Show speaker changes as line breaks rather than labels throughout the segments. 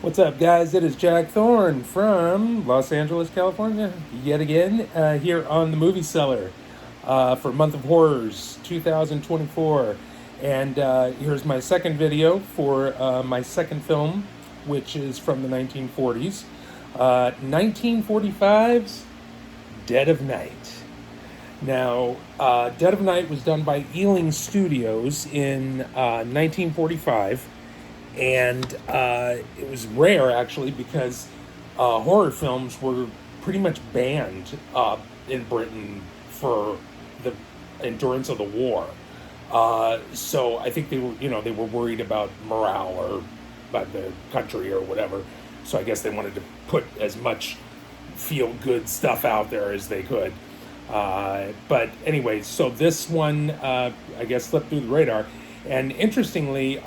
What's up, guys? It is Jack Thorne from Los Angeles, California, yet again, here on the Movie Cellar for Month of Horrors 2024. And here's my second video for my second film, which is from the 1940s. 1945's Dead of Night. Now, Dead of Night was done by Ealing Studios in 1945, and it was rare actually because horror films were pretty much banned in Britain for the endurance of the war. So I think they were worried about morale or about the country or whatever. So I guess they wanted to put as much feel-good stuff out there as they could. But anyway, so this one, I guess, slipped through the radar. And interestingly,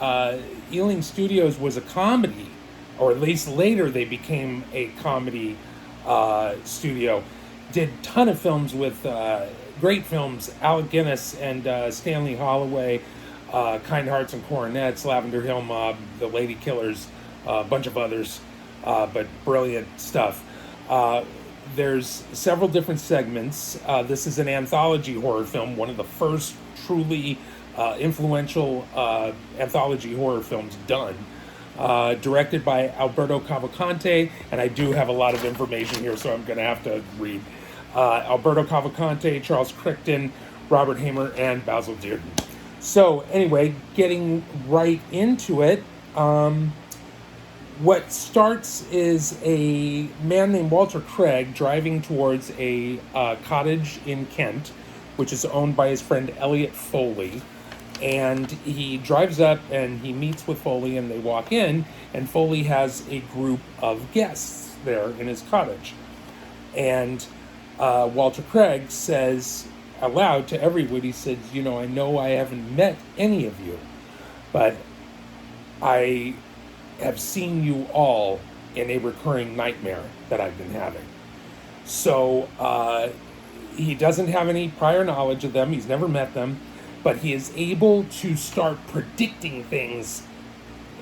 Ealing Studios was a comedy, or at least later they became a comedy studio. Did a ton of films with great films, Alec Guinness and Stanley Holloway, Kind Hearts and Coronets, Lavender Hill Mob, The Lady Killers, a bunch of others, but brilliant stuff. There's several different segments. This is an anthology horror film, one of the first truly influential anthology horror films done. Directed by Alberto Cavalcante, and I do have a lot of information here, so I'm going to have to read. Alberto Cavalcante, Charles Crichton, Robert Hamer, and Basil Dearden. So anyway, getting right into it. What starts is a man named Walter Craig driving towards a cottage in Kent, which is owned by his friend Elliot Foley. And he drives up and he meets with Foley and they walk in, and Foley has a group of guests there in his cottage. And Walter Craig says aloud to everyone, he says, I know I haven't met any of you, but I have seen you all in a recurring nightmare that I've been having. So he doesn't have any prior knowledge of them. He's never met them, but he is able to start predicting things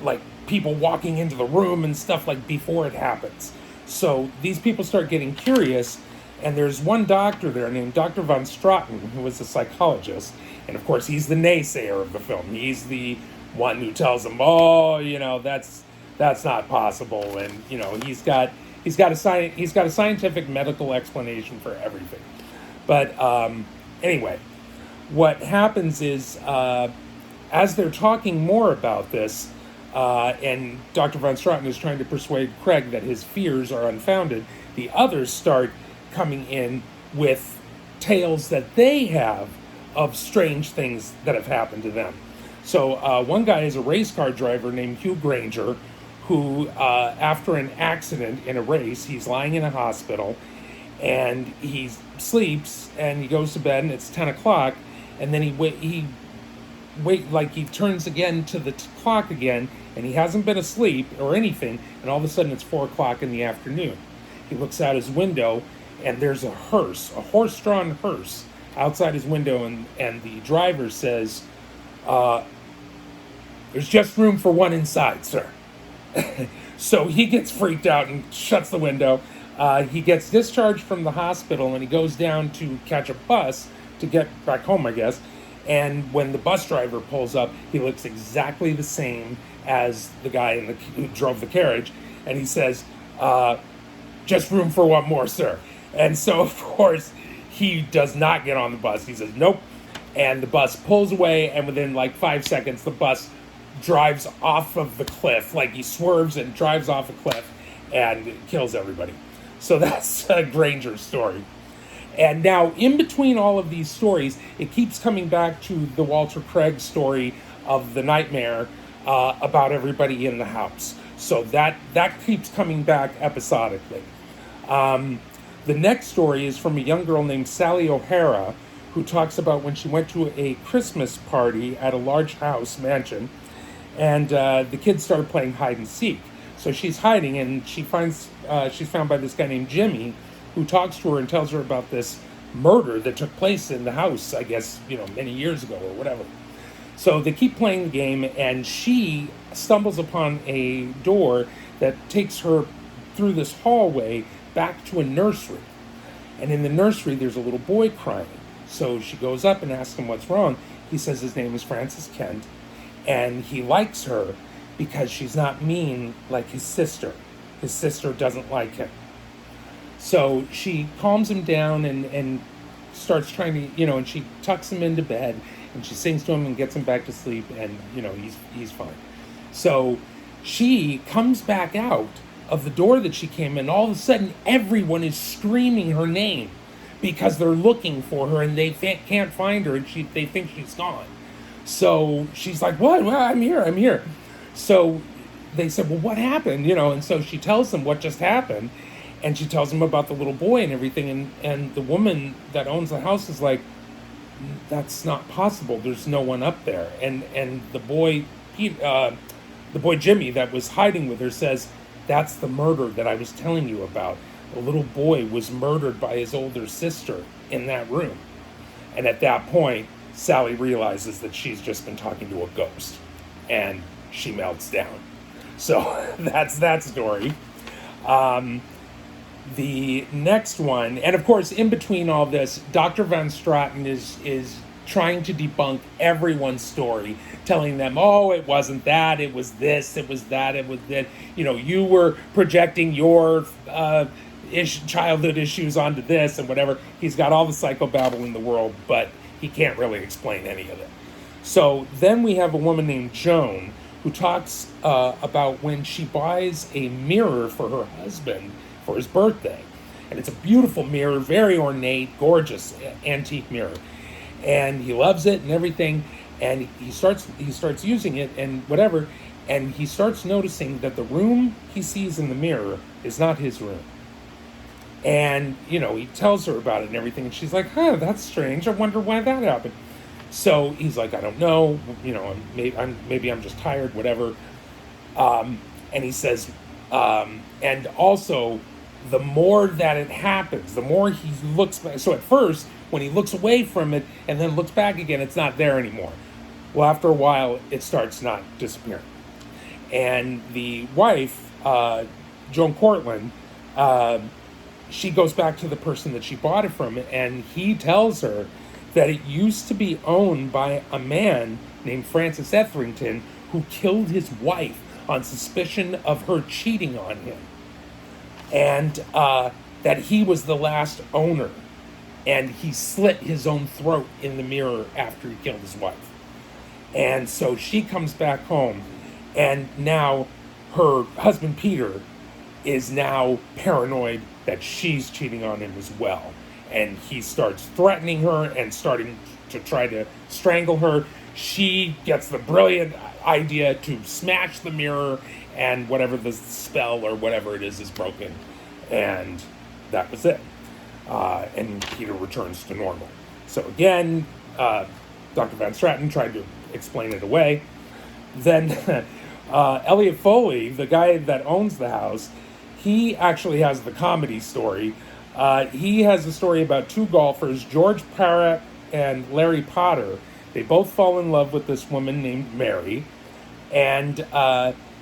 like people walking into the room and stuff like before it happens. So these people start getting curious, and there's one doctor there named Dr. Von Straten, who was a psychologist, and of course he's the naysayer of the film. He's the one who tells them, that's not possible, and he's got a scientific medical explanation for everything. But anyway, what happens is as they're talking more about this, and Dr. Von Straten is trying to persuade Craig that his fears are unfounded, the others start coming in with tales that they have of strange things that have happened to them. So one guy is a race car driver named Hugh Granger, who after an accident in a race, he's lying in a hospital, and he sleeps, and he goes to bed, and it's 10 o'clock, and then he turns again to the clock again, and he hasn't been asleep or anything, and all of a sudden it's 4 o'clock in the afternoon. He looks out his window, and there's a horse-drawn hearse outside his window, and the driver says, "There's just room for one inside, sir." So he gets freaked out and shuts the window. He gets discharged from the hospital, and he goes down to catch a bus to get back home, I guess. And when the bus driver pulls up, he looks exactly the same as the guy who drove the carriage. And he says, "Just room for one more, sir." And so, of course, he does not get on the bus. He says, "Nope." And the bus pulls away, and within 5 seconds, the bus drives off of the cliff. He swerves and drives off a cliff and kills everybody. So that's Granger's story. And now, in between all of these stories, it keeps coming back to the Walter Craig story of the nightmare about everybody in the house. So that keeps coming back episodically. The next story is from a young girl named Sally O'Hara, who talks about when she went to a Christmas party at a large house mansion, and the kids started playing hide and seek. So she's hiding, and she's found by this guy named Jimmy, who talks to her and tells her about this murder that took place in the house, I guess, many years ago or whatever. So they keep playing the game, and she stumbles upon a door that takes her through this hallway back to a nursery. And in the nursery, there's a little boy crying. So she goes up and asks him what's wrong. He says his name is Francis Kent, and he likes her because she's not mean like his sister. His sister doesn't like him. So she calms him down and starts trying to, and she tucks him into bed, and she sings to him and gets him back to sleep, and, he's fine. So she comes back out of the door that she came in. All of a sudden, everyone is screaming her name because they're looking for her, and they can't find her, and they think she's gone. So she's like, what? Well, I'm here. So they said, well, what happened? And so she tells them what just happened, and she tells them about the little boy and everything, and the woman that owns the house is like, that's not possible. There's no one up there. And the boy Jimmy that was hiding with her says, that's the murder that I was telling you about. The little boy was murdered by his older sister in that room. And at that point, Sally realizes that she's just been talking to a ghost, and she melts down. So that's that story. The next one, and of course, in between all this, Dr. Van Straten is trying to debunk everyone's story, telling them, oh, it wasn't that, it was this, it was that, it was that. You were projecting your childhood issues onto this and whatever. He's got all the psychobabble in the world, but he can't really explain any of it. So then we have a woman named Joan who talks about when she buys a mirror for her husband for his birthday. And it's a beautiful mirror, very ornate, gorgeous antique mirror. And he loves it and everything, and he starts using it and whatever, and he starts noticing that the room he sees in the mirror is not his room. And, he tells her about it and everything, and she's like, that's strange. I wonder why that happened. So he's like, I don't know, maybe I'm just tired, whatever. And he says, and also, the more that it happens, the more he looks back. So at first, when he looks away from it and then looks back again, it's not there anymore. Well, after a while, it starts not disappearing. And the wife, Joan Cortland, she goes back to the person that she bought it from, and he tells her that it used to be owned by a man named Francis Etherington who killed his wife on suspicion of her cheating on him. And that he was the last owner. And he slit his own throat in the mirror after he killed his wife. And so she comes back home, and now her husband Peter is now paranoid that she's cheating on him as well. And he starts threatening her and starting to try to strangle her. She gets the brilliant idea to smash the mirror, and whatever the spell or whatever it is broken. And that was it. And Peter returns to normal. So again, Dr. Van Straten tried to explain it away. Then Elliot Foley, the guy that owns the house, he actually has the comedy story. He has a story about two golfers, George Parrott and Larry Potter. They both fall in love with this woman named Mary, and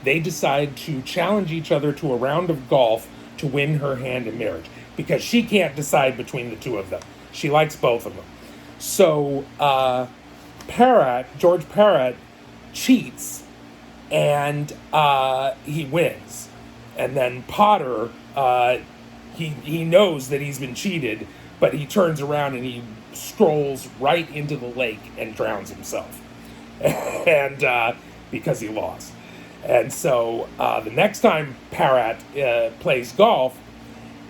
they decide to challenge each other to a round of golf to win her hand in marriage, because she can't decide between the two of them. She likes both of them. So George Parrott cheats, and he wins. And then Potter, he knows that he's been cheated, but he turns around and he strolls right into the lake and drowns himself. And because he lost. And so the next time Parrott plays golf,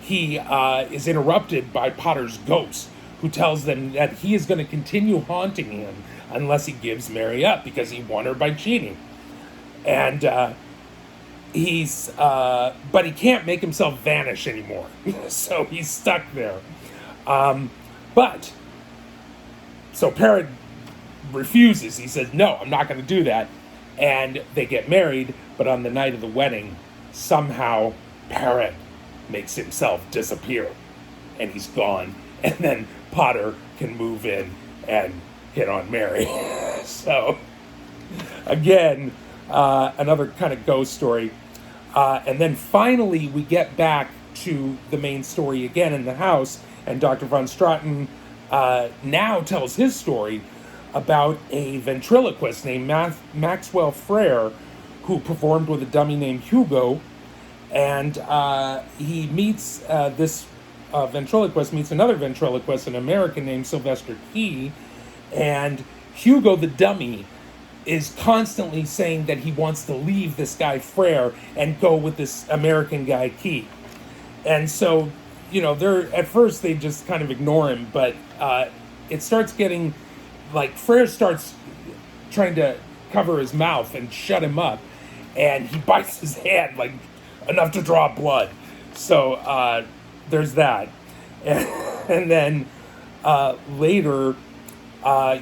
he is interrupted by Potter's ghost, who tells them that he is going to continue haunting him unless he gives Mary up, because he won her by cheating. And but he can't make himself vanish anymore. So he's stuck there. So Parrott refuses. He says, no, I'm not going to do that. And they get married, but on the night of the wedding, somehow Parrott makes himself disappear, and he's gone. And then Potter can move in and hit on Mary. So, again, another kind of ghost story. And then finally, we get back to the main story again in the house, and Dr. Von Straten now tells his story about a ventriloquist named Maxwell Frere, who performed with a dummy named Hugo, and he meets this ventriloquist meets another ventriloquist, an American named Sylvester Key, and Hugo the dummy is constantly saying that he wants to leave this guy Frere and go with this American guy Key. And so, they're at first they just kind of ignore him, but it starts getting like Frere starts trying to cover his mouth and shut him up, and he bites his hand like enough to draw blood. So there's that, and then later.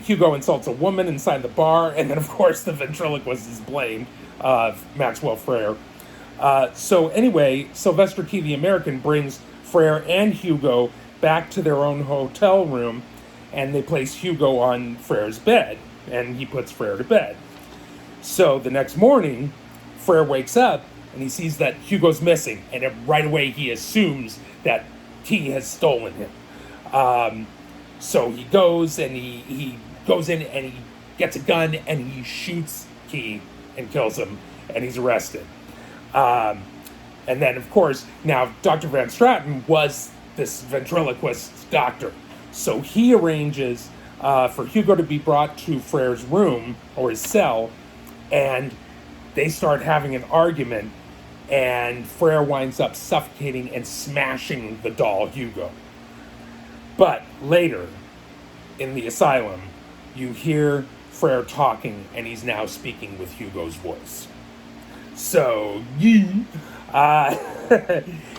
Hugo insults a woman inside the bar, and then, of course, the ventriloquist is blamed, Maxwell Frere. So anyway, Sylvester Key, the American, brings Frere and Hugo back to their own hotel room, and they place Hugo on Frere's bed, and he puts Frere to bed. So the next morning, Frere wakes up, and he sees that Hugo's missing, and right away he assumes that Key has stolen him. So he goes and he goes in and he gets a gun and he shoots Key and kills him, and he's arrested. And then, of course, now Dr. Van Straten was this ventriloquist doctor. So he arranges for Hugo to be brought to Frere's room or his cell, and they start having an argument, and Frere winds up suffocating and smashing the doll Hugo. But later, in the asylum, you hear Frere talking, and he's now speaking with Hugo's voice. So, and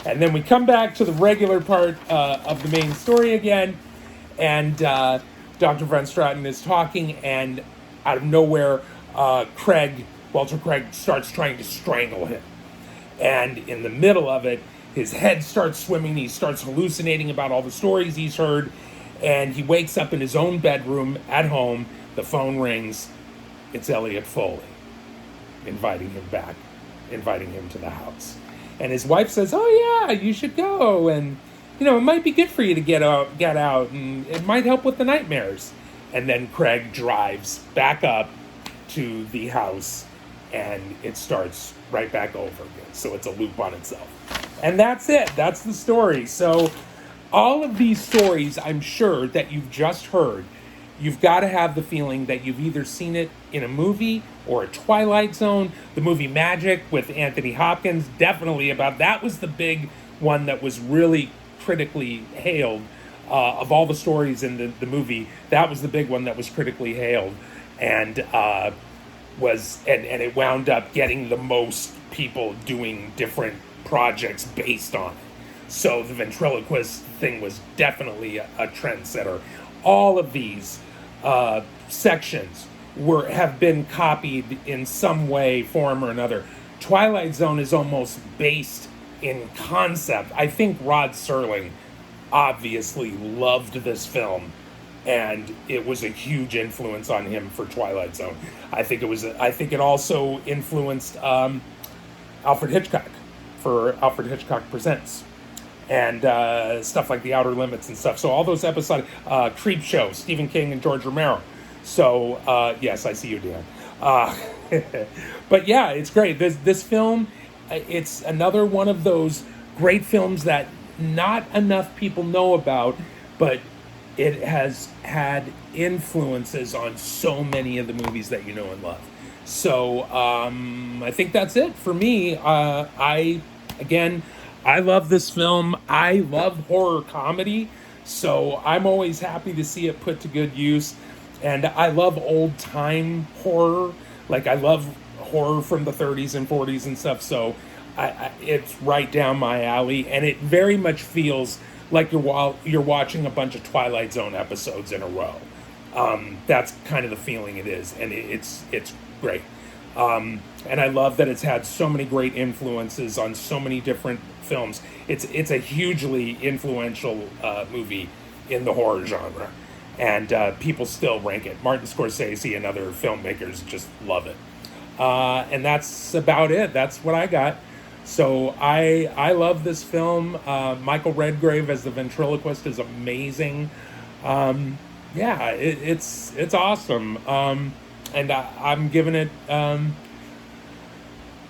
then we come back to the regular part of the main story again, and Dr. Von Straten is talking, and out of nowhere, Walter Craig starts trying to strangle him. And in the middle of it, his head starts swimming. He starts hallucinating about all the stories he's heard. And he wakes up in his own bedroom at home. The phone rings. It's Elliot Foley inviting him back, inviting him to the house. And his wife says, "Oh, yeah, you should go. And, it might be good for you to get out, and it might help with the nightmares." And then Craig drives back up to the house, and it starts right back over again. So it's a loop on itself. And that's it. That's the story. So all of these stories, I'm sure, that you've just heard, you've got to have the feeling that you've either seen it in a movie or a Twilight Zone. The movie Magic with Anthony Hopkins, definitely about that was the big one that was really critically hailed. Of all the stories in the movie, that was the big one that was critically hailed. And it wound up getting the most people doing different projects based on it. So the ventriloquist thing was definitely a trendsetter. All of these sections have been copied in some way, form, or another. Twilight Zone is almost based in concept. I think Rod Serling obviously loved this film, and it was a huge influence on him for Twilight Zone. I think it also influenced Alfred Hitchcock for Alfred Hitchcock Presents, and stuff like The Outer Limits and stuff. So all those episodic Creep Show, Stephen King and George Romero. So yes, I see you, Dan. But yeah, it's great. This film, it's another one of those great films that not enough people know about, but it has had influences on so many of the movies that you know and love. So I think that's it for me. I love this film. I love horror comedy, so I'm always happy to see it put to good use. And I love old time horror. Like, I love horror from the 30s and 40s and stuff. So it's right down my alley, and it very much feels like you're watching a bunch of Twilight Zone episodes in a row. That's kind of the feeling it is, and it's great. And I love that it's had so many great influences on so many different films. It's a hugely influential movie in the horror genre, and people still rank it. Martin Scorsese and other filmmakers just love it. And that's about it. That's what I got. So I love this film. Michael Redgrave as the ventriloquist is amazing. Yeah, it's awesome. And I'm giving it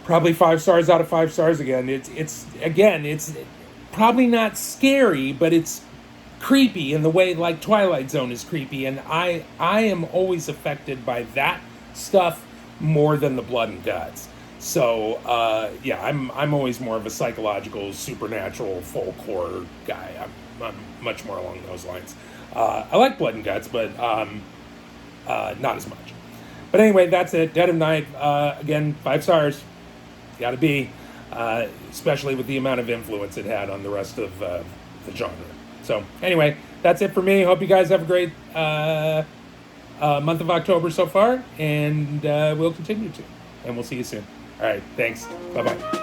probably 5 stars out of 5 stars again. It's probably not scary, but it's creepy in the way like Twilight Zone is creepy, and I am always affected by that stuff more than the blood and guts. So yeah, I'm always more of a psychological, supernatural, folk horror guy. I'm much more along those lines. I like blood and guts, but not as much. But anyway, that's it. Dead of Night, again, 5 stars. Got to be, especially with the amount of influence it had on the rest of the genre. So anyway, that's it for me. Hope you guys have a great month of October so far, and we'll continue to. And we'll see you soon. All right, thanks. Bye-bye.